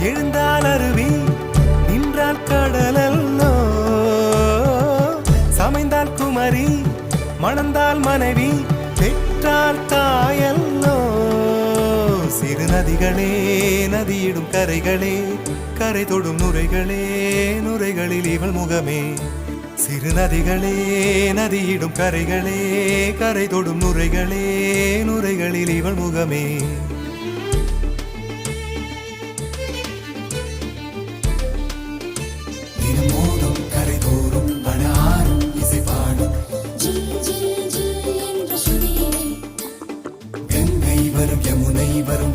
எழுந்தால் அருவி நின்றால் கடலல்லோ சமைந்தால் குமரி மணந்தால் மனைவி பெற்றால் தாயல்லோ சிறு நதிகளே நதியிடும் கரைகளே கரை தொடும் நுரைகளே நுரைகளில் இவள் முகமே சிறு நதிகளே நதியிடும் கரைகளே கரை தொடும் நுரைகளே நுரைகளில் இவள் முகமே தினமோதும் கரை தோறும் அனாரும் இசை பாடும் கங்கை வரும் யமுனை வரும்